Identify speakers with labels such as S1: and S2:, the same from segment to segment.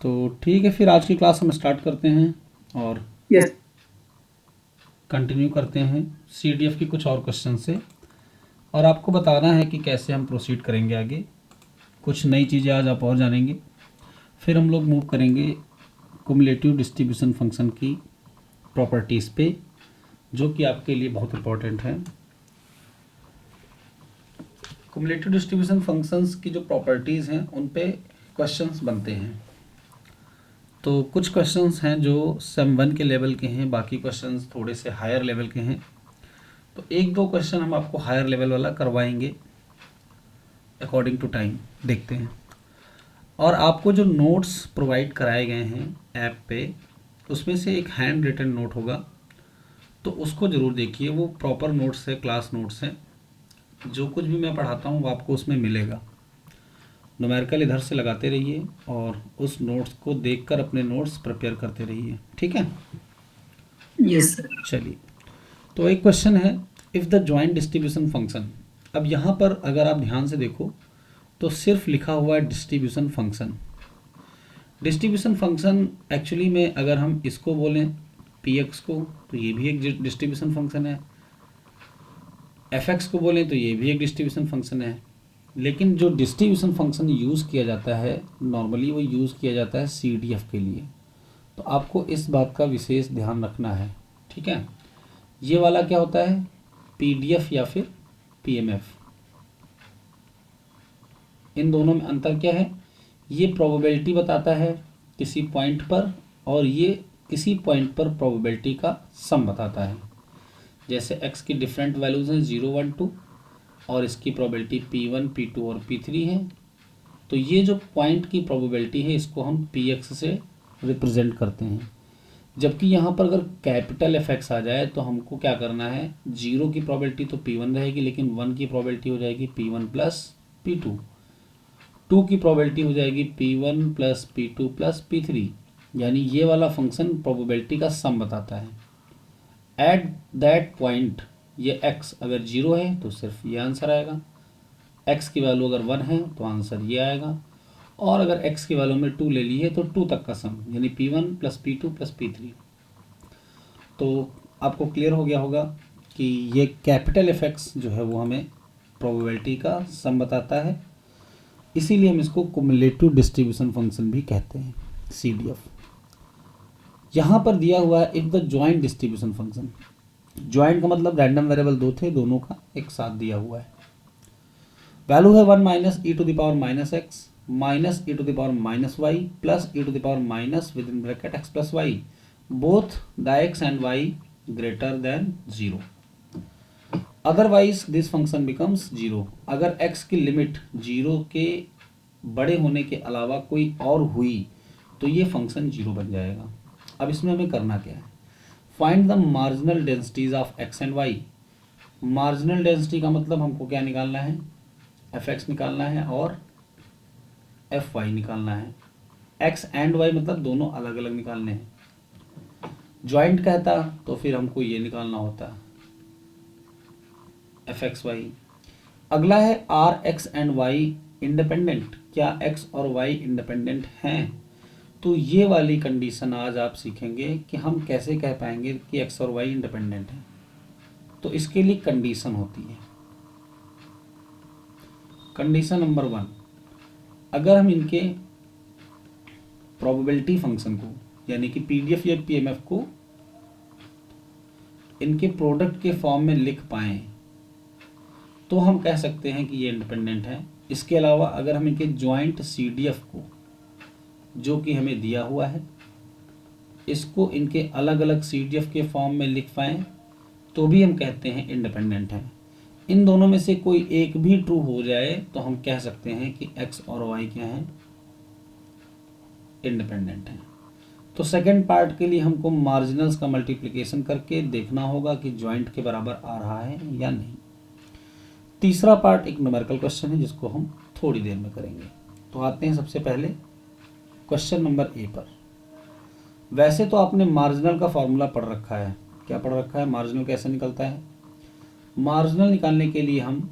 S1: तो ठीक है, फिर आज की क्लास हम स्टार्ट करते हैं और
S2: यस
S1: कंटिन्यू करते हैं CDF की कुछ और क्वेश्चन से, और आपको बताना है कि कैसे हम प्रोसीड करेंगे आगे। कुछ नई चीज़ें आज आप और जानेंगे। फिर हम लोग मूव करेंगे कुमुलेटिव डिस्ट्रीब्यूशन फंक्शन की प्रॉपर्टीज़ पे, जो कि आपके लिए बहुत इंपॉर्टेंट है। कुमुलेटिव डिस्ट्रीब्यूशन फंक्शंस की जो प्रॉपर्टीज़ हैं उन पे क्वेश्चंस बनते हैं। तो कुछ क्वेश्चंस हैं जो सेम 1 के लेवल के हैं, बाकी क्वेश्चंस थोड़े से हायर लेवल के हैं। तो एक दो क्वेश्चन हम आपको हायर लेवल वाला करवाएंगे अकॉर्डिंग टू टाइम, देखते हैं। और आपको जो नोट्स प्रोवाइड कराए गए हैं ऐप पे, उसमें से एक हैंड रिटन नोट होगा, तो उसको ज़रूर देखिए। वो प्रॉपर नोट्स है, क्लास नोट्स हैं। जो कुछ भी मैं पढ़ाता हूँ वो आपको उसमें मिलेगा। न्यूमेरिकल इधर से लगाते रहिए और उस नोट्स को देखकर अपने नोट्स प्रिपेयर करते रहिए, ठीक है।
S2: Yes sir.
S1: चलिए, तो एक क्वेश्चन है, if the joint distribution function. अब यहाँ पर अगर आप ध्यान से देखो तो सिर्फ लिखा हुआ है distribution function. Distribution function actually में अगर हम इसको बोलें px को, तो ये भी एक डिस्ट्रीब्यूशन फंक्शन है। fx को बोलें तो ये भी एक डिस्ट्रीब्यूशन फंक्शन है। लेकिन जो डिस्ट्रीब्यूशन फंक्शन यूज़ किया जाता है नॉर्मली, वो यूज़ किया जाता है CDF के लिए। तो आपको इस बात का विशेष ध्यान रखना है, ठीक है। ये वाला क्या होता है, PDF या फिर PMF। इन दोनों में अंतर क्या है, ये प्रोबेबिलिटी बताता है किसी पॉइंट पर, और ये किसी पॉइंट पर प्रोबेबिलिटी का सम बताता है। जैसे x की डिफरेंट वैल्यूज़ हैं 0, 1, 2, और इसकी प्रोबेबिलिटी P1, P2 और P3 है। तो ये जो पॉइंट की प्रोबेबिलिटी है इसको हम Px से रिप्रेजेंट करते हैं। जबकि यहाँ पर अगर कैपिटल एफेक्ट्स आ जाए तो हमको क्या करना है, 0 की प्रोबेबिलिटी तो P1 रहेगी, लेकिन 1 की प्रोबेबिलिटी हो जाएगी P1 प्लस P2, 2 की प्रोबेबिलिटी हो जाएगी P1 plus P2 plus P3। यानी ये वाला फंक्शन प्रोबेबिलिटी का सम बताता है। एट दैट पॉइंट ये x अगर 0 है तो सिर्फ ये आंसर आएगा, x की वैल्यू अगर 1 है तो आंसर ये आएगा, और अगर x की वैल्यू में 2 ले ली है तो 2 तक का सम, यानी P1 plus P2 plus P3। तो आपको क्लियर हो गया होगा कि ये कैपिटल इफेक्ट्स जो है वो हमें प्रोबेबिलिटी का सम बताता है। इसीलिए हम इसको कुमुलेटिव डिस्ट्रीब्यूशन फंक्शन भी कहते हैं, CDF। यहाँ पर दिया हुआ है if the joint distribution function. Joint का मतलब रैंडम वेरिएबल दो थे, दोनों का एक साथ दिया हुआ है। वैल्यू है 1 minus E to the power minus X minus E to the power minus Y plus E to the power minus within bracket X plus Y, both the X and Y greater than 0। Otherwise this function becomes 0। अगर x की limit 0 के बड़े होने के अलावा कोई और हुई तो ये फंक्शन 0 बन जाएगा। अब इसमें हमें करना क्या है, find the marginal densities of x and y। Marginal density का मतलब हमको क्या निकालना है, fx निकालना है और fy निकालना है। x एंड y मतलब दोनों अलग अलग निकालने हैं। जॉइंट कहता तो फिर हमको ये निकालना होता fxy। अगला है are x and y independent. क्या x और y इंडिपेंडेंट हैं? तो ये वाली कंडीशन आज आप सीखेंगे कि हम कैसे कह पाएंगे कि x और y इंडिपेंडेंट हैं। तो इसके लिए कंडीशन होती है। कंडीशन नंबर 1, अगर हम इनके प्रोबेबिलिटी फंक्शन को, यानी कि PDF या PMF को इनके प्रोडक्ट के फॉर्म में लिख पाएँ तो हम कह सकते हैं कि ये इंडिपेंडेंट है। इसके अलावा अगर हम इनके जॉइंट CDF को, जो कि हमें दिया हुआ है, इसको इनके अलग अलग CDF के फॉर्म में लिख पाएँ तो भी हम कहते हैं इंडिपेंडेंट है। इन दोनों में से कोई एक भी ट्रू हो जाए तो हम कह सकते हैं कि x और y क्या हैं, इंडिपेंडेंट हैं। तो सेकंड पार्ट के लिए हमको मार्जिनल्स का मल्टीप्लिकेशन करके देखना होगा कि जॉइंट के बराबर आ रहा है या नहीं। तीसरा पार्ट एक न्यूमेरिकल क्वेश्चन है जिसको हम थोड़ी देर में करेंगे। तो आते हैं सबसे पहले क्वेश्चन नंबर ए पर। वैसे तो आपने मार्जिनल का फॉर्मूला पढ़ रखा है। क्या पढ़ रखा है, मार्जिनल कैसे निकलता है। मार्जिनल निकालने के लिए हम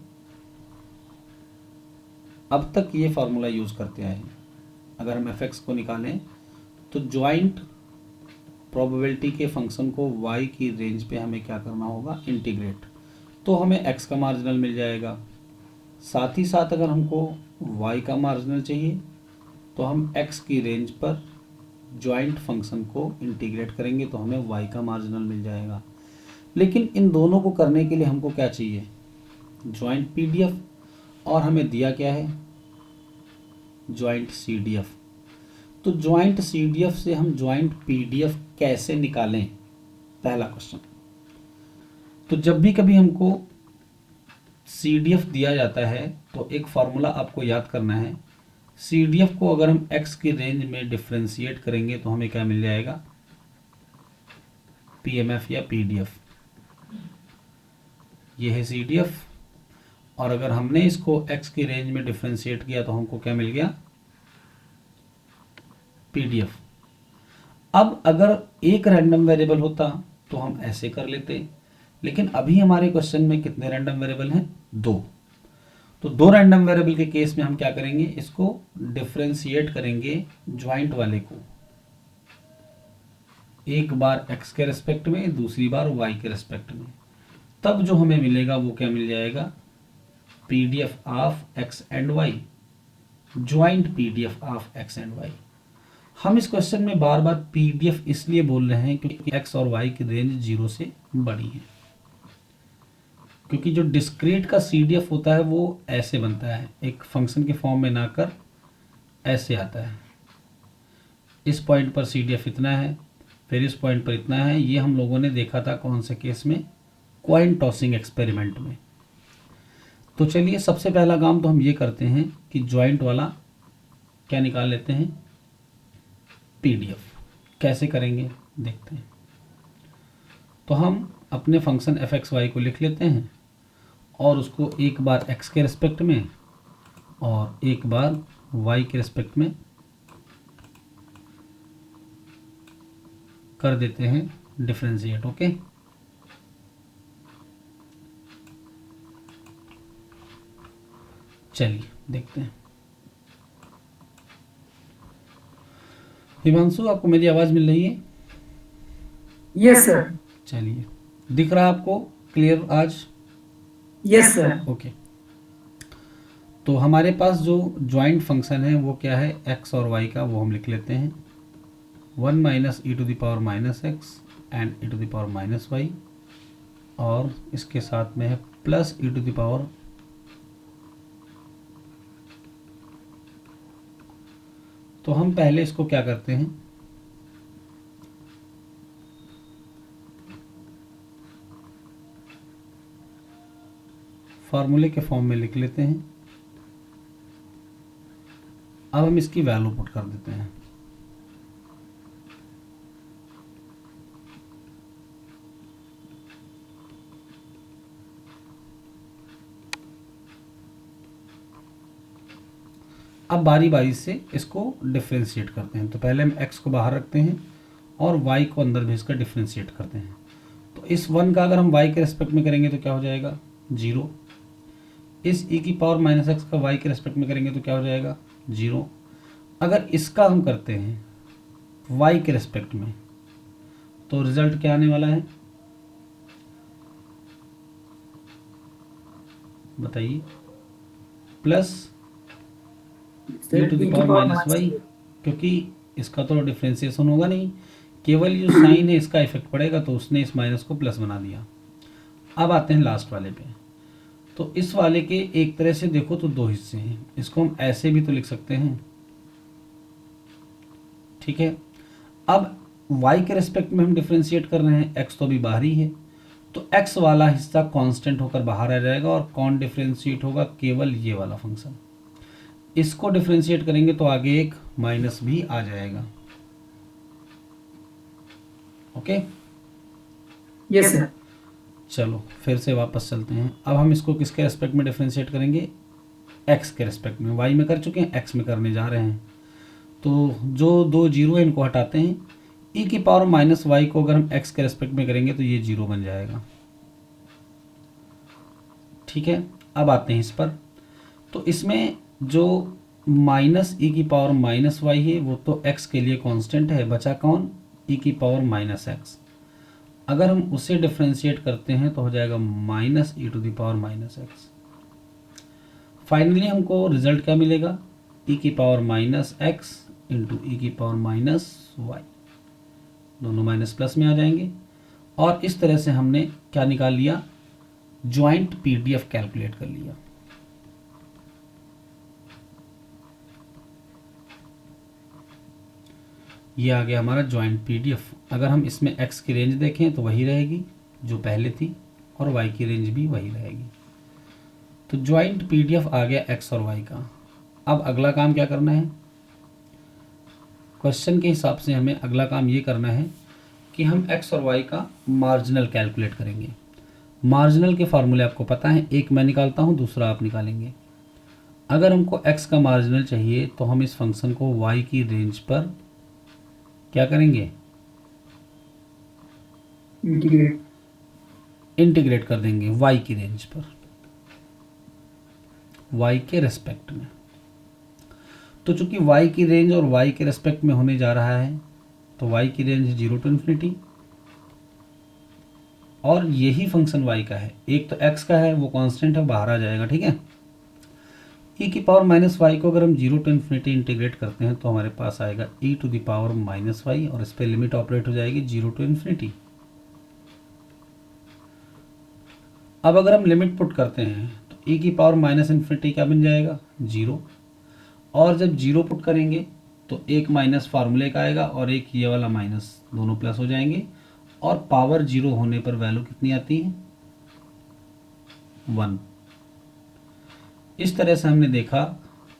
S1: अब तक ये फार्मूला यूज़ करते आए हैं। अगर हम fx को निकालें तो ज्वाइंट प्रोबेबिलिटी के फंक्शन को y की रेंज पे हमें क्या करना होगा, इंटीग्रेट। तो हमें x का मार्जिनल मिल जाएगा। साथ ही साथ अगर हमको y का मार्जिनल चाहिए तो हम x की रेंज पर ज्वाइंट फंक्शन को इंटीग्रेट करेंगे तो हमें y का मार्जिनल मिल जाएगा। लेकिन इन दोनों को करने के लिए हमको क्या चाहिए, ज्वाइंट PDF, और हमें दिया क्या है, ज्वाइंट CDF। तो ज्वाइंट CDF से हम ज्वाइंट PDF कैसे निकालें, पहला क्वेश्चन। तो जब भी कभी हमको CDF दिया जाता है तो एक फार्मूला आपको याद करना है। CDF को अगर हम x की रेंज में डिफ्रेंशिएट करेंगे तो हमें क्या मिल जाएगा, PMF या PDF। ये है CDF, और अगर हमने इसको x की रेंज में डिफ्रेंशिएट किया तो हमको क्या मिल गया, PDF। अब अगर एक रैंडम वेरिएबल होता तो हम ऐसे कर लेते, लेकिन अभी हमारे क्वेश्चन में कितने रैंडम वेरिएबल हैं, 2। तो 2 रैंडम वेरिएबल के केस में हम क्या करेंगे, इसको डिफरेंशिएट करेंगे ज्वाइंट वाले को, एक बार x के रेस्पेक्ट में, दूसरी बार y के रेस्पेक्ट में। तब जो हमें मिलेगा वो क्या मिल जाएगा, PDF of x and y, joint PDF of x and y। हम इस क्वेश्चन में बार बार PDF इसलिए बोल रहे हैं क्योंकि x और y की रेंज 0 से बड़ी है। क्योंकि जो डिस्क्रीट का CDF होता है वो ऐसे बनता है, एक फंक्शन के फॉर्म में ना कर ऐसे आता है। इस पॉइंट पर CDF इतना है, फिर इस पॉइंट पर इतना है। ये हम लोगों ने देखा था कौन से केस में, कॉइन टॉसिंग एक्सपेरिमेंट में। तो चलिए सबसे पहला काम तो हम ये करते हैं कि ज्वाइंट वाला क्या निकाल लेते हैं, PDF। कैसे करेंगे देखते हैं। तो हम अपने फंक्शन fxy को लिख लेते हैं और उसको एक बार x के रिस्पेक्ट में और एक बार y के रिस्पेक्ट में कर देते हैं डिफरेंशिएट। ओके, चलिए देखते हैं। हिमांशु, आपको मेरी आवाज मिल रही है?
S2: Yes sir.
S1: चलिए, दिख रहा है आपको क्लियर आज?
S2: Yes sir.
S1: ओके, तो हमारे पास जो ज्वाइंट फंक्शन है वो क्या है, x और y का, वो हम लिख लेते हैं 1 minus e to the power minus x and e to the power minus y, और इसके साथ में है plus e to the power. तो हम पहले इसको क्या करते हैं, फार्मूले के फॉर्म में लिख लेते हैं। अब हम इसकी वैल्यू पुट कर देते हैं। अब बारी बारी से इसको डिफरेंशिएट करते हैं। तो पहले हम x को बाहर रखते हैं और y को अंदर भेजकर डिफरेंशिएट करते हैं। तो इस 1 का अगर हम y के रेस्पेक्ट में करेंगे तो क्या हो जाएगा, 0। इस e की पावर माइनस एक्स का y के रेस्पेक्ट में करेंगे तो क्या हो जाएगा, 0। अगर इसका हम करते हैं y के रेस्पेक्ट में तो रिजल्ट क्या आने वाला है, बताइए, plus e to the power minus y, क्योंकि इसका तो डिफ्रेंसिएशन होगा नहीं, केवल जो साइन है इसका इफेक्ट पड़ेगा, तो उसने इस माइनस को प्लस बना दिया। अब आते हैं लास्ट वाले पे। तो इस वाले के एक तरह से देखो तो 2 हिस्से हैं, इसको हम ऐसे भी तो लिख सकते हैं, ठीक है। अब y के रेस्पेक्ट में हम डिफ्रेंशिएट कर रहे हैं, x तो अभी बाहर ही है, तो x वाला हिस्सा कांस्टेंट होकर बाहर आ जाएगा और कौन डिफ्रेंशिएट होगा, केवल ये वाला फंक्शन। इसको डिफ्रेंशिएट करेंगे तो आगे एक माइनस भी आ जाएगा। Okay,
S2: yes sir.
S1: चलो फिर से वापस चलते हैं। अब हम इसको किसके रेस्पेक्ट में डिफ्रेंशिएट करेंगे, x के रेस्पेक्ट में। y में कर चुके हैं, x में करने जा रहे हैं। तो जो 2 जीरो है इनको हटाते हैं, e की पावर माइनस वाई को अगर हम x के रेस्पेक्ट में करेंगे तो ये 0 बन जाएगा, ठीक है। अब आते हैं इस पर। तो इसमें जो माइनस ई की पावर माइनस वाई है, वो तो x के लिए कांस्टेंट है, बचा कौन, ई की पावर माइनस एक्स। अगर हम उसे डिफ्रेंशिएट करते हैं तो हो जाएगा minus E to the power minus x. Finally हमको रिजल्ट क्या मिलेगा, ई की power minus x into e की पावर माइनस वाई, दोनों माइनस प्लस में आ जाएंगे। और इस तरह से हमने क्या निकाल लिया, ज्वाइंट पीडीएफ कैलकुलेट कर लिया। ये आ गया हमारा ज्वाइंट पीडीएफ। अगर हम इसमें x की रेंज देखें तो वही रहेगी जो पहले थी, और y की रेंज भी वही रहेगी। तो ज्वाइंट पीडीएफ आ गया x और y का। अब अगला काम क्या करना है, क्वेश्चन के हिसाब से हमें अगला काम ये करना है कि हम x और y का मार्जिनल कैलकुलेट करेंगे। मार्जिनल के फार्मूले आपको पता है, एक मैं निकालता हूँ, दूसरा आप निकालेंगे। अगर हमको x का मार्जिनल चाहिए तो हम इस फंक्शन को y की रेंज पर क्या करेंगे, इंटीग्रेट कर देंगे y की रेंज पर, y के रेस्पेक्ट में। तो चूंकि y की रेंज और y के रेस्पेक्ट में होने जा रहा है, तो y की रेंज 0 टू इन्फिनिटी, और यही फंक्शन y का है। एक तो x का है, वो कांस्टेंट है, बाहर आ जाएगा, ठीक है। e की पावर माइनस वाई को अगर हम 0 टू इन्फिनिटी इंटीग्रेट करते हैं तो हमारे पास आएगा e to the power minus y, और इस पर लिमिट ऑपरेट हो जाएगी 0 टू इन्फिनिटी। अब अगर हम लिमिट पुट करते हैं तो e की पावर माइनस इन्फिनिटी क्या बन जाएगा, 0। और जब 0 पुट करेंगे तो एक माइनस फार्मूले का आएगा और एक ये वाला माइनस, दोनों प्लस हो जाएंगे, और पावर 0 होने पर वैल्यू कितनी आती है, 1। इस तरह से हमने देखा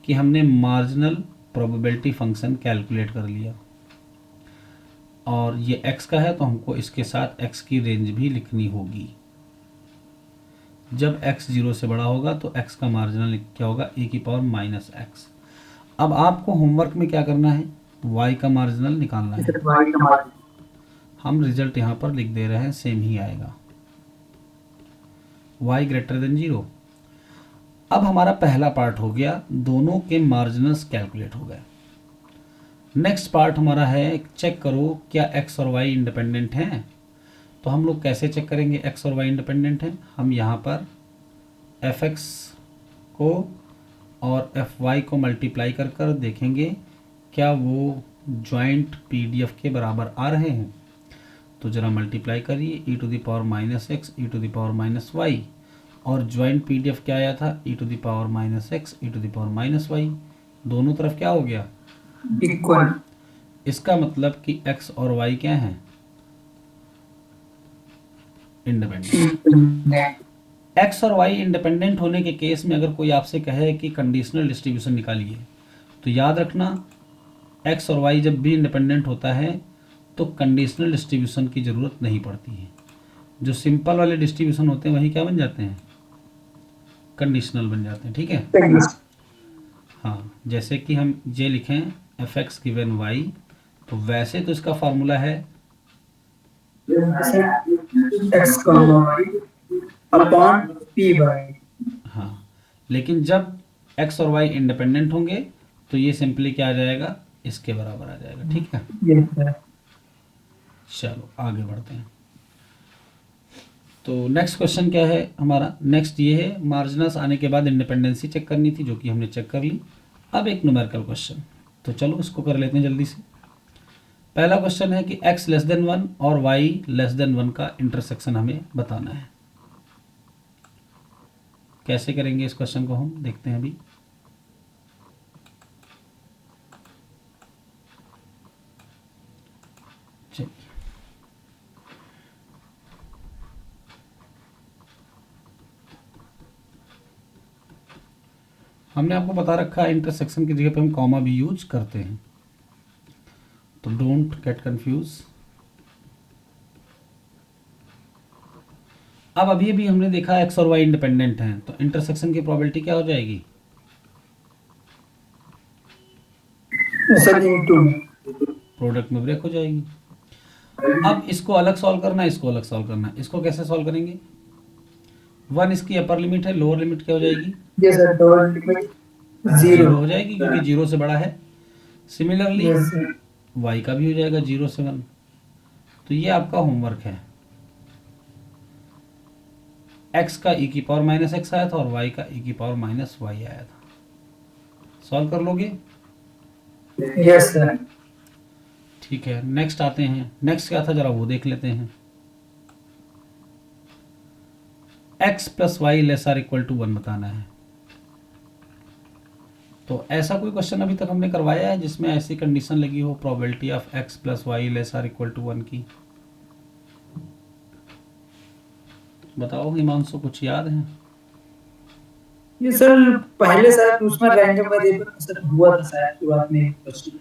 S1: कि हमने मार्जिनल प्रोबेबिलिटी फंक्शन कैलकुलेट कर लिया, और ये x का है तो हमको इसके साथ x की रेंज भी लिखनी होगी। जब x 0 से बड़ा होगा तो x का मार्जिनल क्या होगा, e की पावर माइनस एक्स। अब आपको होमवर्क में क्या करना है, y का मार्जिनल निकालना है। हम रिजल्ट यहाँ पर लिख दे रहे हैं, सेम ही आएगा, y ग्रेटर देन 0। अब हमारा पहला पार्ट हो गया, दोनों के मार्जिनल्स कैलकुलेट हो गए। नेक्स्ट पार्ट हमारा है, चेक करो क्या x और y इंडिपेंडेंट हैं। तो हम लोग कैसे चेक करेंगे x और y इंडिपेंडेंट हैं, हम यहाँ पर fx को और fy को मल्टीप्लाई कर कर देखेंगे क्या वो ज्वाइंट पीडीएफ के बराबर आ रहे हैं। तो जरा मल्टीप्लाई करिए, e to the power minus x e to the power minus y, और ज्वाइंट पीडीएफ क्या आया था, e to the power minus x e to the power minus y. दोनों तरफ क्या हो गया,
S2: इक्वल।
S1: इसका मतलब कि x और y क्या हैं, इंडिपेंडेंट। x और y इंडिपेंडेंट होने के केस में अगर कोई आपसे कहे कि कंडीशनल डिस्ट्रीब्यूशन निकालिए, तो याद रखना x और y जब भी इंडिपेंडेंट होता है तो कंडीशनल डिस्ट्रीब्यूशन की ज़रूरत नहीं पड़ती है। जो सिंपल वाले डिस्ट्रीब्यूशन होते हैं वही क्या बन जाते हैं, कंडीशनल बन जाते हैं, ठीक है। हाँ, जैसे कि हम ये लिखें एफ एक्स गिवन वाई, तो वैसे तो इसका फार्मूला है
S2: x अपॉन पी वाई।
S1: हाँ, लेकिन जब x और y इंडिपेंडेंट होंगे तो ये सिंपली क्या आ जाएगा, इसके बराबर आ जाएगा, ठीक है। चलो आगे बढ़ते हैं। तो नेक्स्ट क्वेश्चन क्या है हमारा, नेक्स्ट ये है, मार्जिनल्स आने के बाद इंडिपेंडेंसी चेक करनी थी, जो कि हमने चेक कर ली। अब एक न्यूमेरिकल क्वेश्चन, तो चलो इसको कर लेते हैं जल्दी से। पहला क्वेश्चन है कि x लेस देन 1 और y लेस देन 1 का इंटरसेक्शन हमें बताना है। कैसे करेंगे इस क्वेश्चन को, हम देखते हैं अभी। चलिए, हमने आपको बता रखा है इंटरसेक्शन की जगह पे हम कॉमा भी यूज करते हैं, तो डोंट गेट कंफ्यूज। अब अभी भी हमने देखा x और y इंडिपेंडेंट हैं, तो इंटरसेक्शन की प्रोबेबिलिटी क्या हो जाएगी, प्रोडक्ट में ब्रेक हो जाएगी। अब इसको अलग सॉल्व करना है, इसको अलग सॉल्व करना है। इसको कैसे सॉल्व करेंगे, 1 इसकी अपर लिमिट है, लोअर लिमिट क्या हो जाएगी, जीरो
S2: 0.
S1: हो जाएगी क्योंकि जीरो से बड़ा है। Similarly
S2: Yes, sir.
S1: वाई का भी हो जाएगा 0 से 1। तो ये आपका होमवर्क है। एक्स का ई की पावर माइनस एक्स आया था और वाई का ई की पावर माइनस वाई आया था। सॉल्व कर लोगे?
S2: Yes, sir.
S1: ठीक है, नेक्स्ट आते हैं। नेक्स्ट क्या था जरा वो देख लेते हैं। X plus y less or equal to 1 बताना है। तो ऐसा कोई क्वेश्चन अभी तक हमने करवाया है जिसमें ऐसी कंडीशन लगी हो probability of x plus y less or equal to 1 की? बताओ हिमांशु, कुछ याद है?
S2: ये सर पहले शायद उसमें रैंडम वेरिएबल सर हुआ था शायद शुरुआत में क्वेश्चन.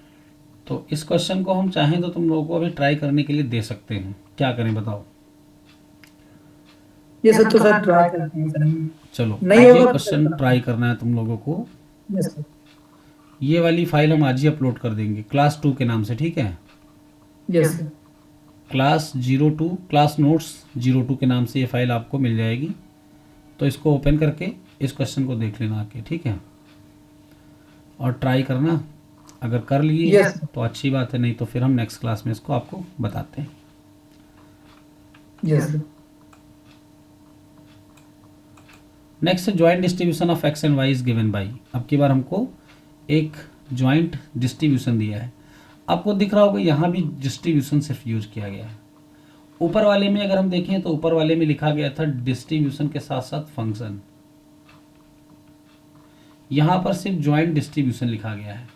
S1: तो इस क्वेश्चन को हम चाहें तो तुम लोगों को अभी ट्राई करने के लिए दे सकते हैं। क्या करें बताओ?
S2: ये सर तो सर ट्राई करते हैं सर.
S1: चलो,
S2: नहीं
S1: ये
S2: होगा तो
S1: क्वेश्चन
S2: सर.
S1: ट्राई करना है तुम लोगों को।
S2: Yes sir.
S1: ये वाली फाइल हम आज ही अपलोड कर देंगे क्लास 2 के नाम से, ठीक है?
S2: Yes sir.
S1: Class 02 class notes 02 के नाम से ये फाइल आपको मिल जाएगी। तो इसको ओपन करके इस क्वेश्चन को देख लेना आके, ठीक है? और ट्राई करना। अगर कर लिए
S2: Yes.
S1: तो अच्छी बात है, नहीं तो फिर हम नेक्स्ट क्लास में इसको आपको बताते हैं।
S2: Yes sir.
S1: नेक्स्ट है joint distribution of x and y is given by. अब की बार हमको एक ज्वाइंट डिस्ट्रीब्यूशन दिया है। आपको दिख रहा होगा यहाँ भी डिस्ट्रीब्यूशन सिर्फ यूज किया गया है। ऊपर वाले में अगर हम देखें तो ऊपर वाले में लिखा गया था डिस्ट्रीब्यूशन के साथ साथ फंक्शन। यहाँ पर सिर्फ ज्वाइंट डिस्ट्रीब्यूशन लिखा गया है।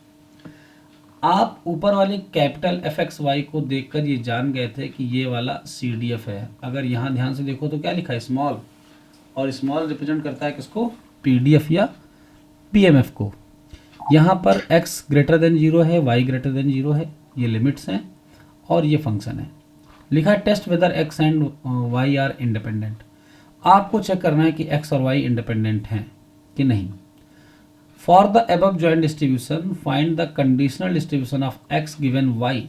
S1: आप ऊपर वाले कैपिटल एफ एक्स वाई को देखकर ये जान गए थे कि ये वाला सी डी एफ है। अगर यहाँ ध्यान से देखो तो क्या लिखा है? स्मॉल। और स्मॉल रिप्रेजेंट करता है किसको? पी डी एफ या पी एम एफ को। यहाँ पर x ग्रेटर देन 0 है, y ग्रेटर देन 0 है, ये लिमिट्स हैं और ये फंक्शन है। लिखा है test whether x and y are independent. आपको चेक करना है कि x और y इंडिपेंडेंट हैं कि नहीं। For the above joint distribution find the conditional distribution of x given y।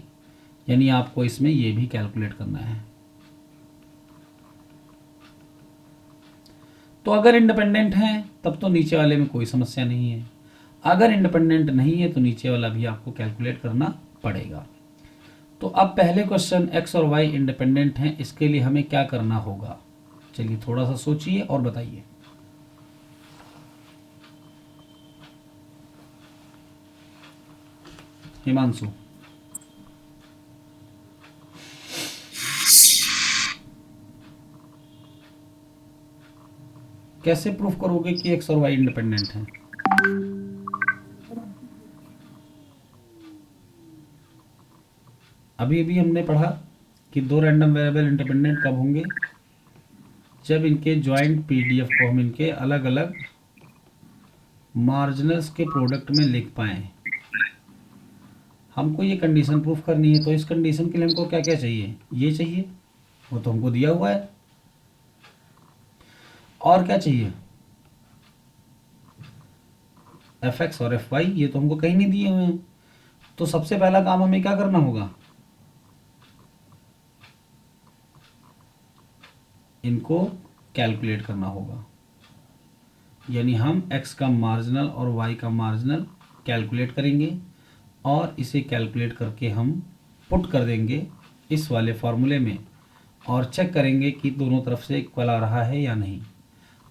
S1: यानी आपको इसमें ये भी कैलकुलेट करना है। तो अगर इंडिपेंडेंट हैं तब तो नीचे वाले में कोई समस्या नहीं है। अगर इंडिपेंडेंट नहीं है तो नीचे वाला भी आपको कैलकुलेट करना पड़ेगा। तो अब पहले क्वेश्चन x और y इंडिपेंडेंट हैं, इसके लिए हमें क्या करना होगा? चलिए थोड़ा सा सोचिए और बताइए। हिमांशु, कैसे प्रूफ करोगे कि x और y इंडिपेंडेंट हैं? अभी अभी हमने पढ़ा कि दो रैंडम वेरिएबल इंडिपेंडेंट कब होंगे? जब इनके ज्वाइंट पीडीएफ को हम इनके अलग अलग मार्जिनल्स के प्रोडक्ट में लिख पाएं। हमको ये कंडीशन प्रूफ करनी है। तो इस कंडीशन के लिए हमको क्या क्या चाहिए? ये चाहिए, वो तो हमको दिया हुआ है। और क्या चाहिए? एफ एक्स और एफ वाई, ये तो हमको कहीं नहीं दिए हुए हैं। तो सबसे पहला काम हमें क्या करना होगा? इनको कैलकुलेट करना होगा। यानी हम x का मार्जिनल और y का मार्जिनल कैलकुलेट करेंगे और इसे कैलकुलेट करके हम पुट कर देंगे इस वाले फॉर्मूले में और चेक करेंगे कि दोनों तरफ से इक्वल आ रहा है या नहीं।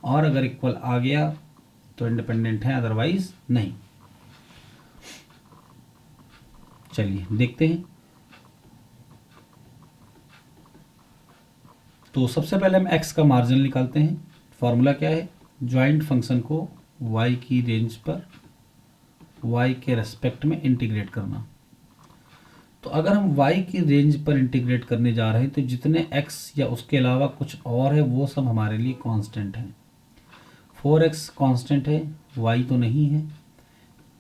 S1: और अगर इक्वल आ गया तो इंडिपेंडेंट है, अदरवाइज नहीं। चलिए देखते हैं। तो सबसे पहले हम x का मार्जिन निकालते हैं। फॉर्मूला क्या है? ज्वाइंट फंक्शन को y की रेंज पर y के रेस्पेक्ट में इंटीग्रेट करना। तो अगर हम y की रेंज पर इंटीग्रेट करने जा रहे हैं तो जितने x या उसके अलावा कुछ और है वो सब हमारे लिए कांस्टेंट हैं। 4x कांस्टेंट है, y तो नहीं है।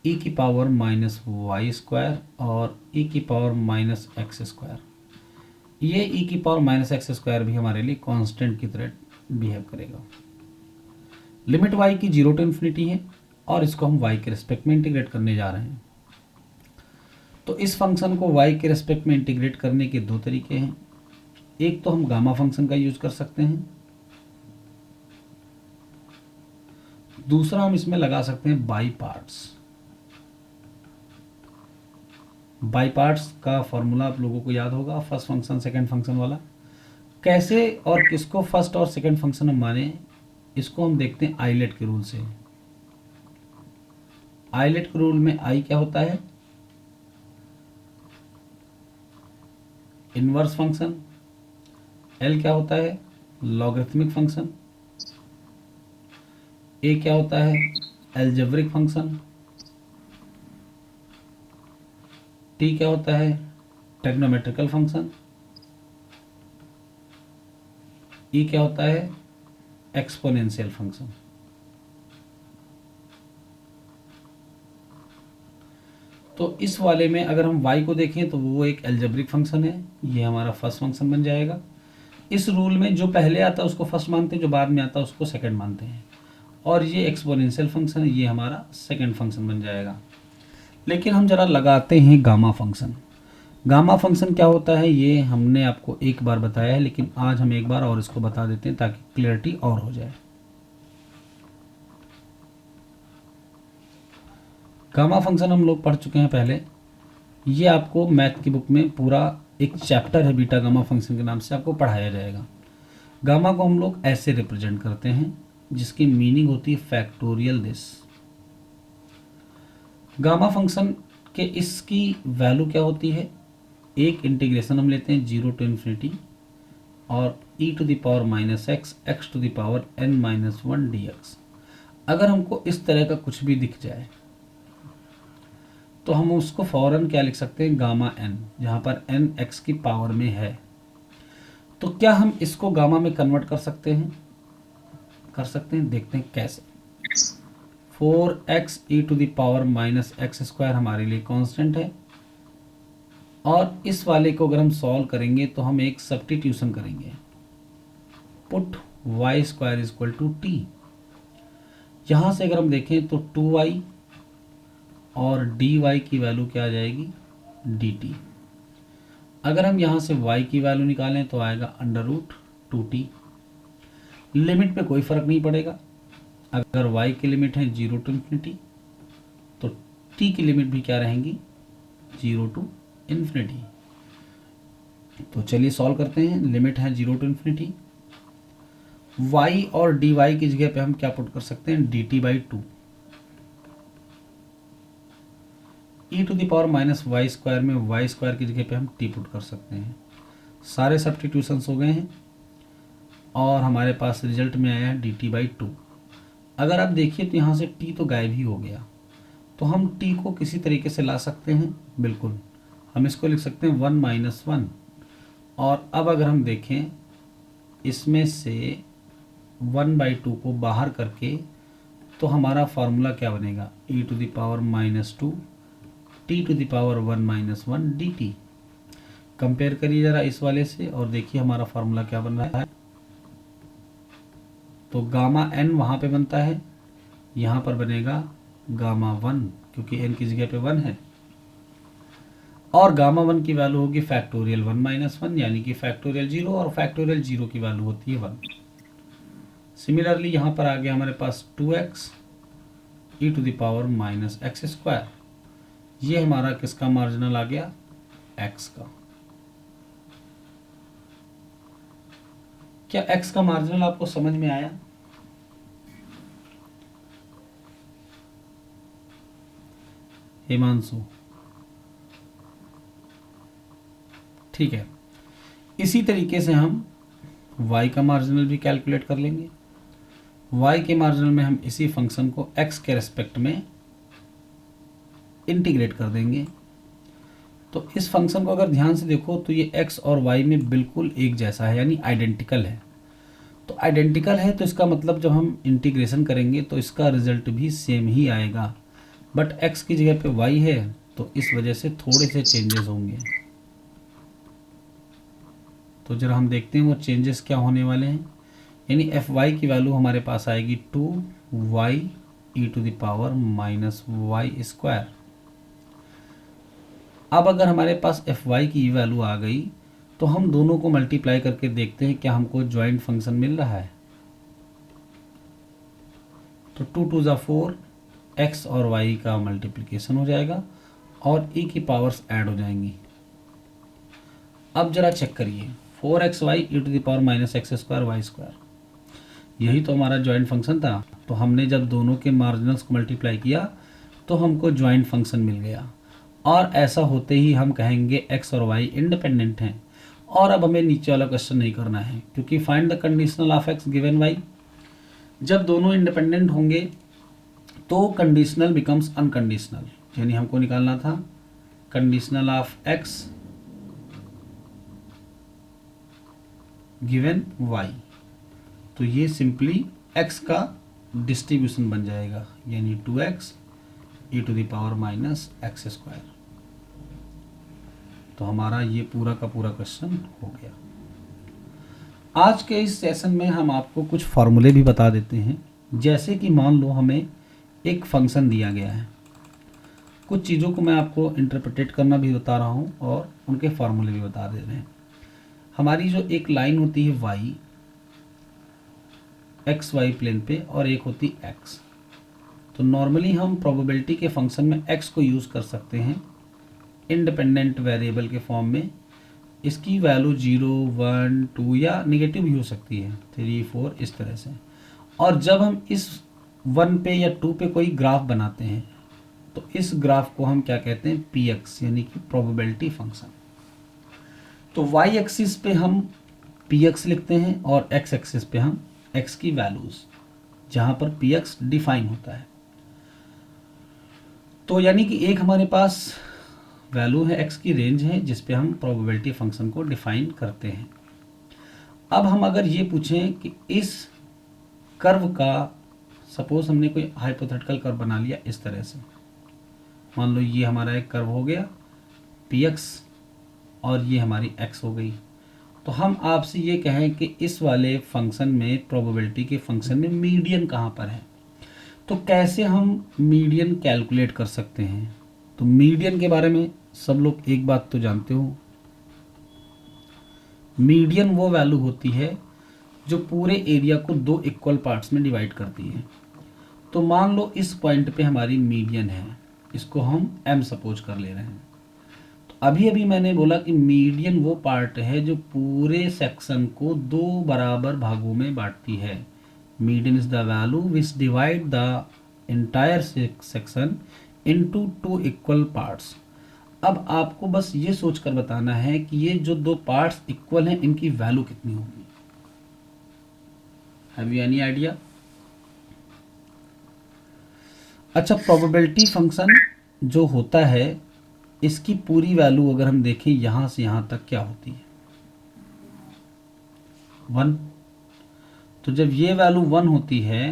S1: e की पावर माइनस वाई स्क्वायर और e की पावर माइनस एक्स स्क्वायर, ये e की पावर माइनस एक्स स्क्वायर भी हमारे लिए कांस्टेंट की तरह बिहेव करेगा। लिमिट y की 0 टू इन्फिनिटी है और इसको हम y के रिस्पेक्ट में इंटीग्रेट करने जा रहे हैं। तो इस फंक्शन को y के रिस्पेक्ट में इंटीग्रेट करने के दो तरीके हैं। एक तो हम गामा फंक्शन का यूज कर सकते हैं, दूसरा हम इसमें लगा सकते हैं बाई पार्ट्स। बाई पार्ट्स का फॉर्मूला आप लोगों को याद होगा, फर्स्ट फंक्शन सेकंड फंक्शन वाला। कैसे और किसको फर्स्ट और सेकंड फंक्शन हम माने, इसको हम देखते हैं आइलेट के रूल से। आइलेट के रूल में आई क्या होता है, इनवर्स फंक्शन। एल क्या होता है, लॉगरिथमिक फंक्शन। ए क्या होता है, एल्जेब्रिक फंक्शन। टी क्या होता है, ट्रिग्नोमेट्रिकल फंक्शन। ई क्या होता है, एक्सपोनेंशियल फंक्शन। तो इस वाले में अगर हम y को देखें तो वो एक एल्जेब्रिक फंक्शन है, ये हमारा फर्स्ट फंक्शन बन जाएगा। इस रूल में जो पहले आता है उसको फर्स्ट मानते हैं, जो बाद में आता है उसको सेकंड मानते हैं। और ये एक्सपोनेंशियल फंक्शन है, ये हमारा सेकंड फंक्शन बन जाएगा। लेकिन हम जरा लगाते हैं गामा फंक्शन। गामा फंक्शन क्या होता है ये हमने आपको एक बार बताया है, लेकिन आज हम एक बार और इसको बता देते हैं ताकि क्लियरिटी और हो जाए। गामा फंक्शन हम लोग पढ़ चुके हैं पहले, ये आपको मैथ की बुक में पूरा एक चैप्टर है बीटा गामा फंक्शन के नाम से आपको पढ़ाया जाएगा। गामा को हम लोग ऐसे रिप्रेजेंट करते हैं जिसकी मीनिंग होती है फैक्टोरियल दिस। गामा फंक्शन के इसकी वैल्यू क्या होती है, एक इंटीग्रेशन हम लेते हैं 0 to इन्फिनिटी और e to the power minus x x to the power n minus 1 dx। अगर हमको इस तरह का कुछ भी दिख जाए तो हम उसको फौरन क्या लिख सकते हैं, गामा n, जहाँ पर n x की पावर में है। तो क्या हम इसको गामा में कन्वर्ट कर सकते हैं, देखते हैं कैसे। 4x e to the power minus x square हमारे लिए कांस्टेंट है, और इस वाले को अगर हम सॉल्व करेंगे तो हम एक सब्स्टिट्यूशन करेंगे, put y square is equal to t. यहाँ से अगर हम देखें तो 2y और dy की वैल्यू क्या आ जाएगी, dt। अगर हम यहाँ से y की वैल्यू निकालें तो आएगा √2t। लिमिट पे कोई फर्क नहीं पड़ेगा, अगर y की लिमिट है 0 to इन्फिनिटी तो t की लिमिट भी क्या रहेंगी, 0 to इन्फिनिटी। तो चलिए सॉल्व करते हैं। लिमिट है 0 to इन्फिनिटी, y और dy की जगह पे हम क्या पुट कर सकते हैं, dt/2। e to the power minus y square में y स्क्वायर की जगह पे हम t पुट कर सकते हैं। सारे सब्स्टिट्यूशंस हो गए हैं और हमारे पास रिजल्ट में आया है dt/2। अगर आप देखिए तो यहाँ से t तो गायब ही हो गया, तो हम t को किसी तरीके से ला सकते हैं, बिल्कुल हम इसको लिख सकते हैं 1 - 1। और अब अगर हम देखें इसमें से 1/2 को बाहर करके तो हमारा फार्मूला क्या बनेगा, e to the power -2 t to the power 1 - 1 dt। Compare करिए ज़रा इस वाले से और देखिए हमारा फार्मूला क्या बन रहा है। तो गामा n वहाँ पे बनता है, यहाँ पर बनेगा गामा 1 क्योंकि n की जगह पे 1 है, और गामा 1 की वैल्यू होगी फैक्टोरियल 1 - 1 यानी कि फैक्टोरियल 0, और फैक्टोरियल 0 की वैल्यू होती है 1। सिमिलरली यहाँ पर आ गया हमारे पास 2x e to the power minus x square. ये हमारा किसका मार्जिनल आ गया, x का। क्या x का मार्जिनल आपको समझ में आया? हिमांशु, ठीक है। इसी तरीके से हम y का मार्जिनल भी कैलकुलेट कर लेंगे। y के मार्जिनल में हम इसी फंक्शन को x के रेस्पेक्ट में इंटीग्रेट कर देंगे। तो इस फंक्शन को अगर ध्यान से देखो तो ये x और y में बिल्कुल एक जैसा है, यानी आइडेंटिकल है। तो आइडेंटिकल है तो इसका मतलब जब हम इंटीग्रेशन करेंगे तो इसका रिजल्ट भी सेम ही आएगा, बट x की जगह पे y है तो इस वजह से थोड़े से चेंजेस होंगे। तो जरा हम देखते हैं वो चेंजेस क्या होने वाले हैं। यानी fy की वैल्यू हमारे पास आएगी 2y e to the power minus y square. अब अगर हमारे पास fy की वैल्यू आ गई तो हम दोनों को मल्टीप्लाई करके देखते हैं क्या हमको ज्वाइंट फंक्शन मिल रहा है। तो 2 2 ज़ा 4, x और y का मल्टीप्लिकेशन हो जाएगा और e की पावर्स ऐड हो जाएंगी। अब जरा चेक करिए, 4xy e to the power minus x square y square, यही तो हमारा जॉइंट फंक्शन था। तो हमने जब दोनों के मार्जिनल्स को मल्टीप्लाई किया तो हमको जॉइंट फंक्शन मिल गया, और ऐसा होते ही हम कहेंगे x और y इंडिपेंडेंट हैं। और अब हमें नीचे वाला क्वेश्चन नहीं करना है, क्योंकि find the conditional of x given y। जब दोनों इंडिपेंडेंट होंगे तो कंडीशनल बिकम्स अनकंडीशनल, यानी हमको निकालना था conditional of x given y। तो ये सिंपली x का डिस्ट्रीब्यूशन बन जाएगा, यानी 2x e to the power minus x square. तो हमारा ये पूरा का पूरा क्वेश्चन हो गया। आज के इस सेशन में हम आपको कुछ फार्मूले भी बता देते हैं। जैसे कि मान लो हमें एक फंक्शन दिया गया है, कुछ चीज़ों को मैं आपको इंटरप्रेटेट करना भी बता रहा हूँ और उनके फार्मूले भी बता दे रहे हैं। हमारी जो एक लाइन होती है y एक्स वाई प्लेन पे, और एक होती x, तो नॉर्मली हम प्रोबेबिलिटी के फंक्शन में x को यूज़ कर सकते हैं इंडिपेंडेंट वेरिएबल के फॉर्म में। इसकी वैल्यू 0 1 2 या नेगेटिव भी हो सकती है, 3 4 इस तरह से। और जब हम इस 1 पे या 2 पे कोई ग्राफ बनाते हैं तो इस ग्राफ को हम क्या कहते हैं, px, यानी कि प्रोबेबिलिटी फंक्शन। तो y एक्सिस पे हम px लिखते हैं और x एक्सिस पे हम x की वैल्यूज, जहां पर px डिफाइन होता है। तो यानी कि एक हमारे पास वैल्यू है, x की रेंज है, जिस पे हम प्रोबेबिलिटी फंक्शन को डिफाइन करते हैं। अब हम अगर ये पूछें कि इस कर्व का, सपोज हमने कोई हाइपोथेटिकल कर्व बना लिया इस तरह से, मान लो ये हमारा एक कर्व हो गया px और ये हमारी x हो गई। तो हम आपसे ये कहें कि इस वाले फंक्शन में, प्रोबेबिलिटी के फंक्शन में मीडियन कहाँ पर है, तो कैसे हम मीडियन कैलकुलेट कर सकते हैं। तो मीडियन के बारे में सब लोग एक बात तो जानते हो, मीडियन वो वैल्यू होती है जो पूरे एरिया को दो इक्वल पार्ट्स में डिवाइड करती है। तो मान लो इस पॉइंट पे हमारी मीडियन है, इसको हम m सपोज कर ले रहे हैं। तो अभी अभी मैंने बोला कि मीडियन वो पार्ट है जो पूरे सेक्शन को दो बराबर भागों में बांटती है। Median is the value which divide the entire section into two equal parts. अब आपको बस ये सोचकर बताना है कि ये जो दो पार्ट्स इक्वल हैं, इनकी वैल्यू कितनी होगी। Have you any idea? अच्छा, प्रोबेबिलिटी फंक्शन जो होता है, इसकी पूरी वैल्यू अगर हम देखें यहां से यहां तक क्या होती है, 1। तो जब ये वैल्यू 1 होती है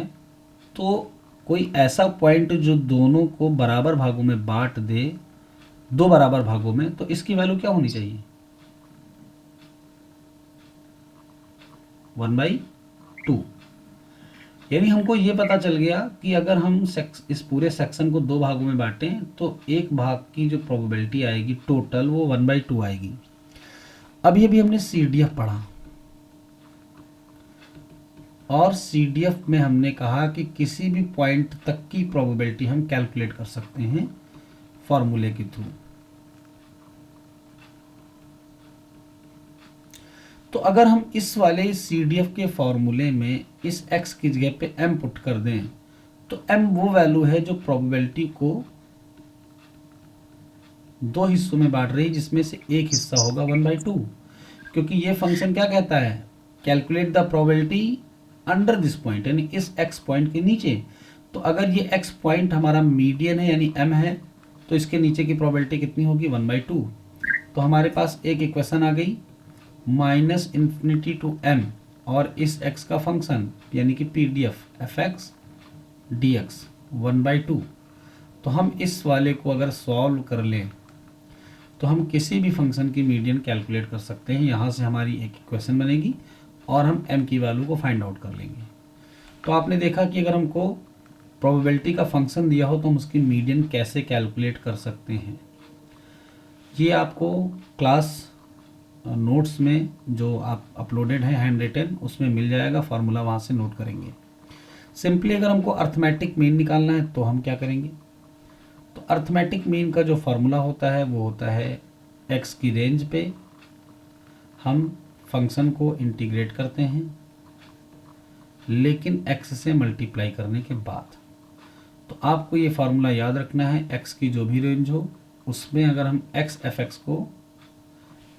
S1: तो कोई ऐसा पॉइंट जो दोनों को बराबर भागों में बांट दे, दो बराबर भागों में, तो इसकी वैल्यू क्या होनी चाहिए, 1/2। यानी हमको ये पता चल गया कि अगर हम इस पूरे सेक्शन को दो भागों में बांटें तो एक भाग की जो प्रोबेबिलिटी आएगी टोटल, वो 1/2 आएगी। अभी अभी हमने CDF पढ़ा, और CDF में हमने कहा कि किसी भी पॉइंट तक की प्रोबेबिलिटी हम कैलकुलेट कर सकते हैं फॉर्मूले के थ्रू। तो अगर हम इस वाले CDF के फॉर्मूले में इस x की जगह पे m पुट कर दें, तो m वो वैल्यू है जो प्रोबेबिलिटी को दो हिस्सों में बांट रही है, जिसमें से एक हिस्सा होगा 1/2। क्योंकि ये फंक्शन क्या कहता है, calculate the probability under this point, यानी इस x पॉइंट के नीचे। तो अगर ये x पॉइंट हमारा मीडियन है यानी m है, तो इसके नीचे की प्रोबेबिलिटी कितनी होगी, 1/2। तो हमारे पास एक इक्वेशन आ गई, -∞ टू m और इस x का फंक्शन यानी कि PDF fx dx 1/2। तो हम इस वाले को अगर सॉल्व कर लें तो हम किसी भी फंक्शन की मीडियन कैलकुलेट कर सकते हैं। यहाँ से हमारी एक इक्वेशन बनेगी और हम m की वैल्यू को फाइंड आउट कर लेंगे। तो आपने देखा कि अगर हमको प्रोबेबिलिटी का फंक्शन दिया हो तो हम उसकी मीडियन कैसे कैलकुलेट कर सकते हैं। ये आपको क्लास नोट्स में जो आप अपलोडेड है हैंड रिटन, उसमें मिल जाएगा, फार्मूला वहाँ से नोट करेंगे। सिंपली अगर हमको अर्थमेटिक मीन निकालना है तो हम क्या करेंगे, तो अर्थमेटिक मीन का जो फॉर्मूला होता है वो होता है एक्स की रेंज पे हम फंक्शन को इंटीग्रेट करते हैं, लेकिन एक्स से मल्टीप्लाई करने के बाद। तो आपको ये फार्मूला याद रखना है, एक्स की जो भी रेंज हो उसमें अगर हम एक्स एफ एक्स को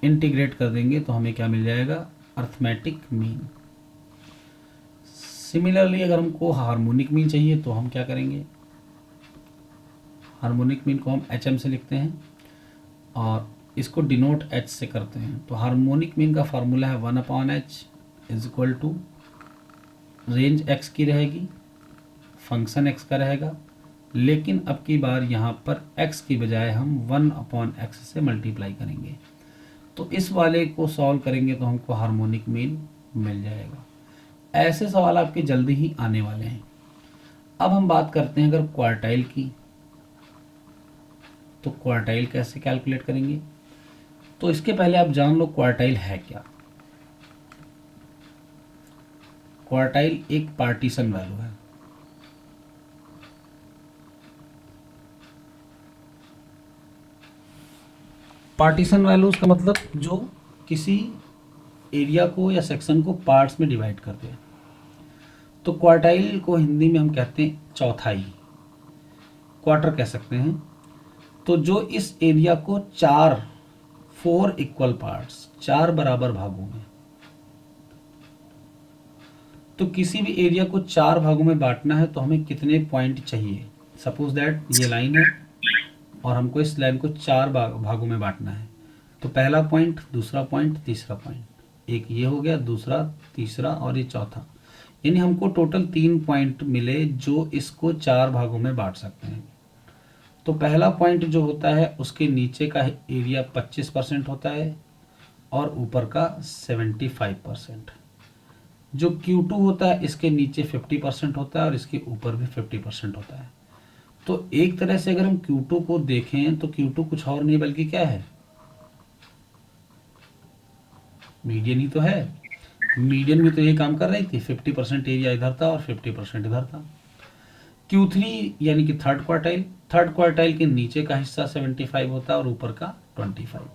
S1: इंटीग्रेट कर देंगे तो हमें क्या मिल जाएगा, अर्थमेटिक मीन। सिमिलरली अगर हमको हार्मोनिक मीन चाहिए तो हम क्या करेंगे, हार्मोनिक मीन को हम एच एम से लिखते हैं और इसको डिनोट एच से करते हैं। तो हार्मोनिक मीन का फार्मूला है 1/h is equal to range x की रहेगी, फंक्शन एक्स का रहेगा, लेकिन अब की बार यहाँ पर x की बजाय हम 1/x से मल्टीप्लाई करेंगे। तो इस वाले को सॉल्व करेंगे तो हमको हार्मोनिक मीन मिल जाएगा। ऐसे सवाल आपके जल्दी ही आने वाले हैं। अब हम बात करते हैं अगर क्वार्टाइल की, तो क्वार्टाइल कैसे कैलकुलेट करेंगे। तो इसके पहले आप जान लो क्वार्टाइल है क्या। क्वार्टाइल एक पार्टीशन वैल्यू है। पार्टीशन वैल्यूज का मतलब जो किसी एरिया को या सेक्शन को पार्ट्स में डिवाइड करते हैं। तो क्वार्टाइल को हिंदी में हम कहते हैं चौथाई, क्वार्टर कह सकते हैं। तो जो इस एरिया को 4 इक्वल पार्ट्स, 4 बराबर भागों में, तो किसी भी एरिया को 4 भागों में बांटना है तो हमें कितने पॉइंट चाहिए। सपोज दैट ये लाइन है और हमको इस लाइन को 4 भागों में बांटना है। तो पहला पॉइंट, दूसरा पॉइंट, तीसरा पॉइंट, एक ये हो गया, दूसरा, तीसरा और ये चौथा, यानी हमको टोटल 3 पॉइंट मिले जो इसको 4 भागों में बांट सकते हैं। तो पहला पॉइंट जो होता है उसके नीचे का एरिया 25% होता है और ऊपर का 75%। जो Q2 होता है इसके नीचे 50% होता है और इसके ऊपर भी 50% होता है। तो एक तरह से अगर हम Q2 को देखें तो Q2 कुछ और नहीं बल्कि क्या है, मीडियन ही तो है। मीडियन भी तो ये काम कर रही थी, 50% एरिया इधर था और 50% इधर था। Q3 यानी कि थर्ड क्वार्टाइल के नीचे का हिस्सा 75 होता है और ऊपर का 25।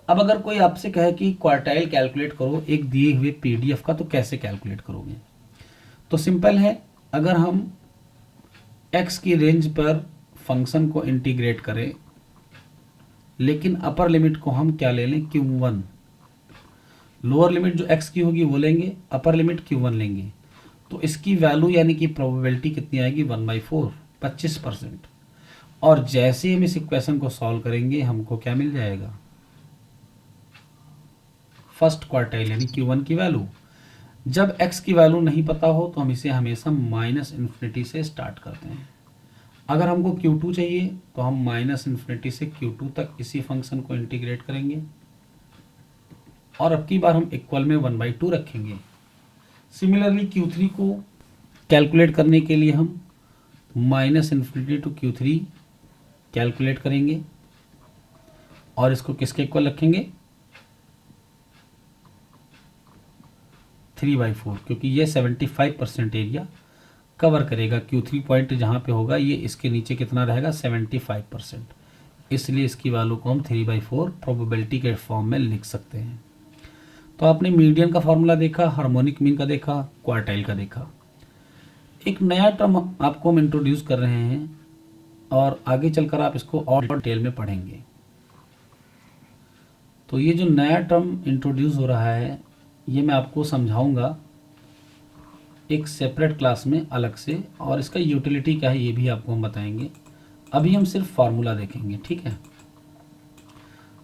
S1: अब अगर कोई आपसे कहे कि क्वार्टाइल कैलकुलेट करो एक दिए हुए पीडीएफ का, तो कैसे कैलकुलेट करोगे। तो सिंपल है, अगर हम x की रेंज पर फंक्शन को इंटीग्रेट करें, लेकिन अपर लिमिट को हम क्या ले लें, Q1। लोअर लिमिट जो x की होगी वो लेंगे, अपर लिमिट Q1 लेंगे। तो इसकी वैल्यू यानी कि प्रोबेबिलिटी कितनी आएगी, 1/4, 25%। और जैसे हम इस इक्वेशन को सॉल्व करेंगे हमको क्या मिल जाएगा, फर्स्ट क्वार्टाइल यानी Q1 की वैल्यू। जब x की वैल्यू नहीं पता हो तो हम इसे हमेशा -∞ से स्टार्ट करते हैं। अगर हमको Q2 चाहिए तो हम -∞ से Q2 तक इसी फंक्शन को इंटीग्रेट करेंगे और अब की बार हम इक्वल में 1/2 रखेंगे। सिमिलरली Q3 को कैलकुलेट करने के लिए हम -∞ टू Q3 कैलकुलेट करेंगे और इसको किसके इक्वल रखेंगे, 3/4, क्योंकि ये 75% एरिया कवर करेगा। Q3 पॉइंट जहाँ पे होगा ये इसके नीचे कितना रहेगा, 75%। इसलिए इसकी वैल्यू को हम 3/4 प्रोबेबिलिटी के फॉर्म में लिख सकते हैं। तो आपने मीडियन का फॉर्मूला देखा, हार्मोनिक मीन का देखा, क्वार्टाइल का देखा। एक नया टर्म आपको हम इंट्रोड्यूस कर रहे हैं और आगे चलकर आप इसको और डिटेल में पढ़ेंगे। तो ये जो नया टर्म इंट्रोड्यूस हो रहा है ये मैं आपको समझाऊंगा एक सेपरेट क्लास में अलग से, और इसका यूटिलिटी क्या है ये भी आपको हम बताएंगे। अभी हम सिर्फ फार्मूला देखेंगे, ठीक है।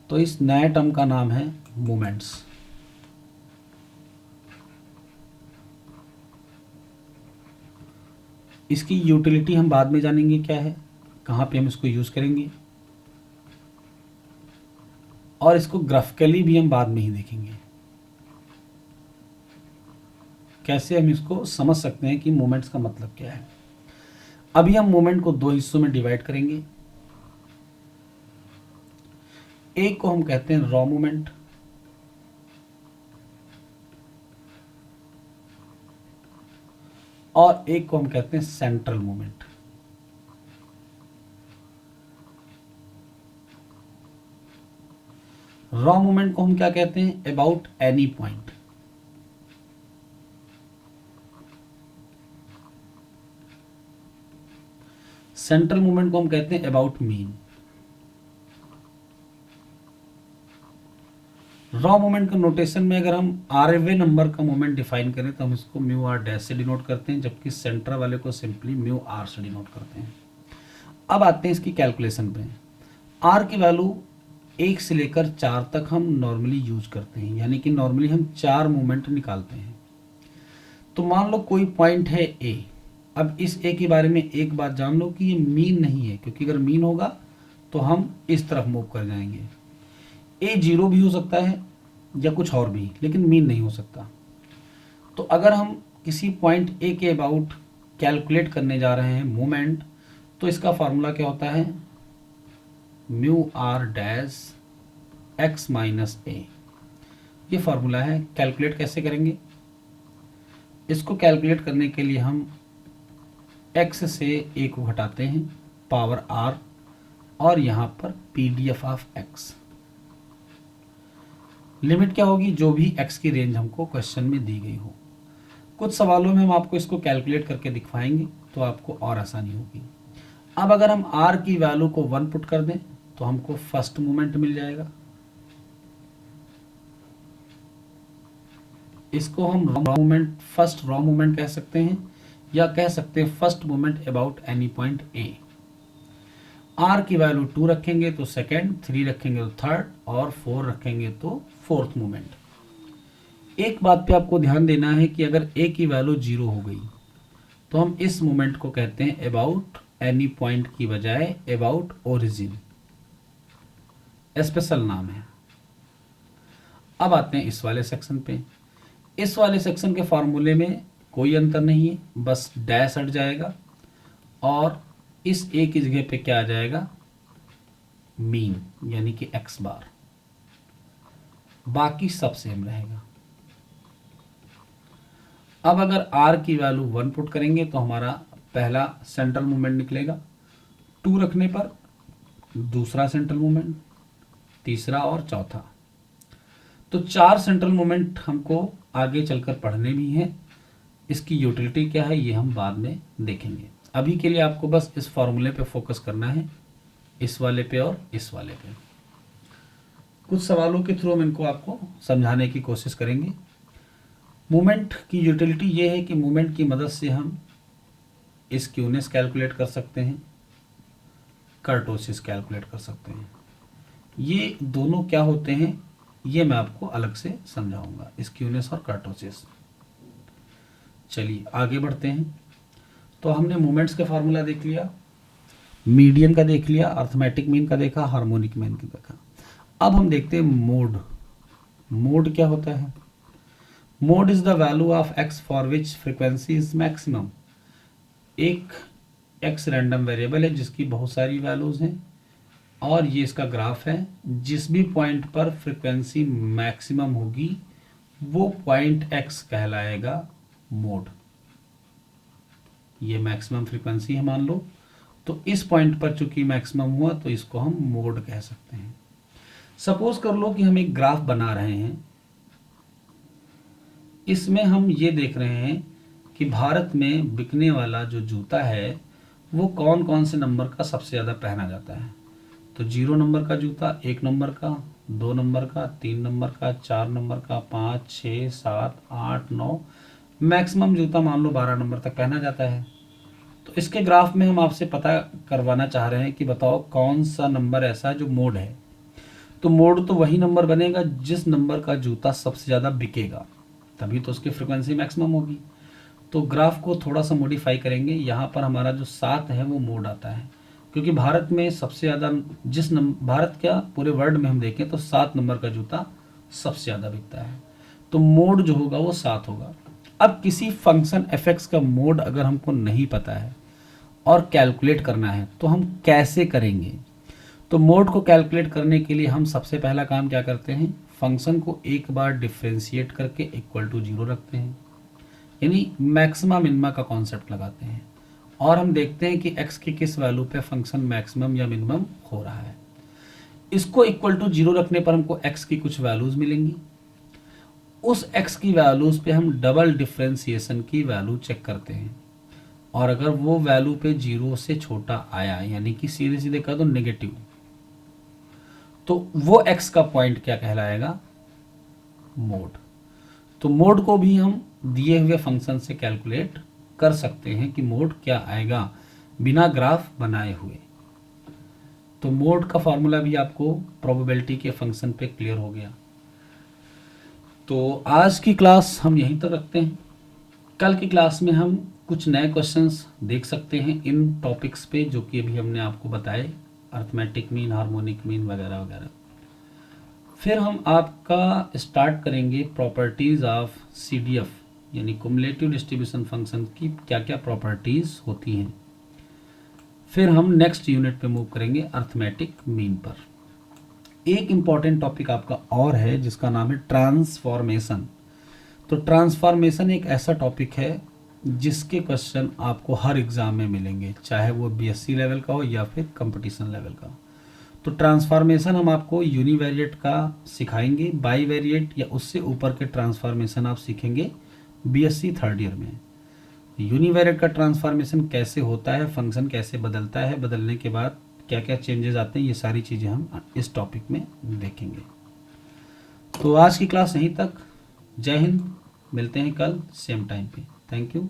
S1: तो इस नए टर्म का नाम है मोमेंट्स। इसकी यूटिलिटी हम बाद में जानेंगे क्या है, कहाँ पे हम इसको यूज़ करेंगे, और इसको ग्राफिकली भी हम बाद में ही देखेंगे, कैसे हम इसको समझ सकते हैं कि मोमेंट्स का मतलब क्या है। अभी हम मोमेंट को 2 हिस्सों में डिवाइड करेंगे। एक को हम कहते हैं रॉ मोमेंट, और एक को हम कहते हैं सेंट्रल मोमेंट। रॉ मोमेंट को हम क्या कहते हैं? About any point. Central moment को हम कहते हैं अबाउट मीन। रॉ मोमेंट का नोटेशन में अगर हम आरवे नंबर का मोमेंट डिफाइन करें तो हम इसको म्यू आर डैश से डिनोट करते हैं, जबकि सेंटर वाले को सिंपली म्यू आर से डिनोट करते हैं। अब आते हैं इसकी कैलकुलेशन पे। आर की वैल्यू 1 से लेकर 4 तक हम नॉर्मली यूज करते हैं, यानी कि नॉर्मली हम 4 मोमेंट निकालते हैं। तो मान लो कोई पॉइंट है ए। अब इस ए के बारे में एक बात जान लो कि ये मीन नहीं है, क्योंकि अगर मीन होगा तो हम इस तरफ मूव कर जाएंगे। ए 0 भी हो सकता है या कुछ और भी, लेकिन मीन नहीं हो सकता। तो अगर हम किसी पॉइंट ए के अबाउट कैलकुलेट करने जा रहे हैं मोमेंट, तो इसका फार्मूला क्या होता है? Mu R dash X minus A, ये फार्मूला है। कैलकुलेट कैसे करेंगे इसको? कैलकुलेट करने के लिए हम x से a को घटाते हैं, पावर r, और यहाँ पर PDF ऑफ x। लिमिट क्या होगी? जो भी x की रेंज हमको क्वेश्चन में दी गई हो। कुछ सवालों में हम आपको इसको कैलकुलेट करके दिखवाएंगे तो आपको और आसानी होगी। अब अगर हम r की वैल्यू को 1 पुट कर दें तो हमको फर्स्ट मोमेंट मिल जाएगा। इसको हम raw moment, first raw moment कह सकते हैं, या कह सकते हैं first moment about any point A. R की वैल्यू 2 रखेंगे तो सेकेंड, 3 रखेंगे तो थर्ड, और 4 रखेंगे तो फोर्थ मोमेंट। एक बात पे आपको ध्यान देना है कि अगर ए की वैल्यू 0 हो गई तो हम इस मोमेंट को कहते हैं अबाउट एनी पॉइंट की बजाय अबाउट ओरिजिन, स्पेशल नाम है। अब आते हैं इस वाले सेक्शन पे। इस वाले सेक्शन के फॉर्मूले में कोई अंतर नहीं है, बस डैश हट जाएगा और इस ए की जगह पे क्या आ जाएगा? मीन, यानी कि एक्स बार। बाकी सब सेम रहेगा। अब अगर आर की वैल्यू 1 पुट करेंगे तो हमारा पहला सेंट्रल मूवमेंट निकलेगा, 2 रखने पर दूसरा सेंट्रल मूवमेंट, तीसरा और चौथा। तो 4 सेंट्रल मूवमेंट हमको आगे चलकर पढ़ने भी हैं। इसकी यूटिलिटी क्या है ये हम बाद में देखेंगे। अभी के लिए आपको बस इस फॉर्मूले पे फोकस करना है, इस वाले पे और इस वाले पे। कुछ सवालों के थ्रू हम इनको आपको समझाने की कोशिश करेंगे। मूवमेंट की यूटिलिटी ये है कि मूवमेंट की मदद से हम स्क्यूनेस कैलकुलेट कर सकते हैं, कर्टोसिस कैलकुलेट कर सकते हैं। ये दोनों क्या होते हैं ये मैं आपको अलग से समझाऊंगा, स्क्यूनेस और कर्टोसिस। चलिए आगे बढ़ते हैं। तो हमने मोमेंट्स के फार्मूला देख लिया, मीडियन का देख लिया, अर्थमेटिक मीन का देखा, हार्मोनिक मीन का देखा। अब हम देखते हैं मोड। मोड क्या होता है? Mode is the value of x for which frequency is maximum. एक एक्स रैंडम वेरिएबल है जिसकी बहुत सारी वैल्यूज हैं, और ये इसका ग्राफ है। जिस भी पॉइंट पर फ्रीक्वेंसी मैक्सिमम होगी वो पॉइंट एक्स कहलाएगा मोड। ये मैक्सिमम फ्रीक्वेंसी है मान लो, तो इस पॉइंट पर चूंकि मैक्सिमम हुआ तो इसको हम मोड कह सकते हैं। सपोज कर लो कि हम एक ग्राफ बना रहे हैं, इसमें हम ये देख रहे हैं कि भारत में बिकने वाला जो जूता है वो कौन कौन से नंबर का सबसे ज़्यादा पहना जाता है। तो 0 नंबर का जूता, 1 नंबर का, 2 नंबर का, 3 नंबर का, 4 नंबर का, 5, 6, 7, 8, 9, मैक्सिमम जूता मान लो 12 नंबर तक पहना जाता है। तो इसके ग्राफ में हम आपसे पता करवाना चाह रहे हैं कि बताओ कौन सा नंबर ऐसा है जो मोड है। तो मोड तो वही नंबर बनेगा जिस नंबर का जूता सबसे ज़्यादा बिकेगा, तभी तो उसकी फ्रिक्वेंसी मैक्सिमम होगी। तो ग्राफ को थोड़ा सा मॉडिफाई करेंगे। यहाँ पर हमारा जो 7 है वो मोड आता है, क्योंकि भारत में सबसे ज़्यादा भारत क्या पूरे वर्ल्ड में हम देखें तो 7 नंबर का जूता सबसे ज़्यादा बिकता है। तो मोड जो होगा वो 7 होगा। अब किसी फंक्शन एफ का मोड अगर हमको नहीं पता है और कैलकुलेट करना है तो हम कैसे करेंगे? तो मोड को कैलकुलेट करने के लिए हम सबसे पहला काम क्या करते हैं? फंक्शन को एक बार डिफ्रेंशिएट करके इक्वल टू 0 रखते हैं, यानी मैक्सिमा मिनिमा का कॉन्सेप्ट लगाते हैं और हम देखते हैं कि x की किस वैल्यू पे फंक्शन मैक्सिमम या मिनिमम हो रहा है। इसको इक्वल टू 0 रखने पर हमको x की कुछ वैल्यूज मिलेंगी। उस x की वैल्यूज पे हम डबल डिफरेंशिएशन की वैल्यू चेक करते हैं और अगर वो वैल्यू पे 0 से छोटा आया यानी कि सीधे सीधे कह दो नेगेटिव, तो वो x का पॉइंट क्या कहलाएगा, मोड। तो मोड को भी हम दिए हुए फंक्शन से कैलकुलेट कर सकते हैं कि मोड क्या आएगा बिना ग्राफ बनाए हुए। तो मोड का फॉर्मूला भी आपको प्रोबेबिलिटी के फंक्शन पे क्लियर हो गया। तो आज की क्लास हम यहीं तक रखते हैं। कल की क्लास में हम कुछ नए क्वेश्चंस देख सकते हैं इन टॉपिक्स पे जो कि अभी हमने आपको बताए, अर्थमेटिक मीन, हार्मोनिक मीन वगैरह वगैरह। फिर हम आपका स्टार्ट करेंगे प्रॉपर्टीज़ ऑफ CDF यानी कुमुलेटिव डिस्ट्रीब्यूशन फंक्शन की क्या क्या प्रॉपर्टीज़ होती हैं। फिर हम नेक्स्ट यूनिट पे मूव करेंगे अर्थमेटिक मीन पर। एक इम्पॉर्टेंट टॉपिक आपका और है जिसका नाम है ट्रांसफॉर्मेशन। तो ट्रांसफॉर्मेशन एक ऐसा टॉपिक है जिसके क्वेश्चन आपको हर एग्जाम में मिलेंगे, चाहे वो BSc लेवल का हो या फिर कंपटीशन लेवल का। तो ट्रांसफॉर्मेशन हम आपको यूनिवेरिएट का सिखाएंगे, बाईवेरिएट या उससे ऊपर के ट्रांसफॉर्मेशन आप सीखेंगे BSc थर्ड ईयर में। यूनिवेरिएट का ट्रांसफॉर्मेशन कैसे होता है, फंक्शन कैसे बदलता है, बदलने के बाद क्या क्या चेंजेस आते हैं, ये सारी चीज़ें हम इस टॉपिक में देखेंगे। तो आज की क्लास यहीं तक। जय हिंद, मिलते हैं कल सेम टाइम पे। Thank you.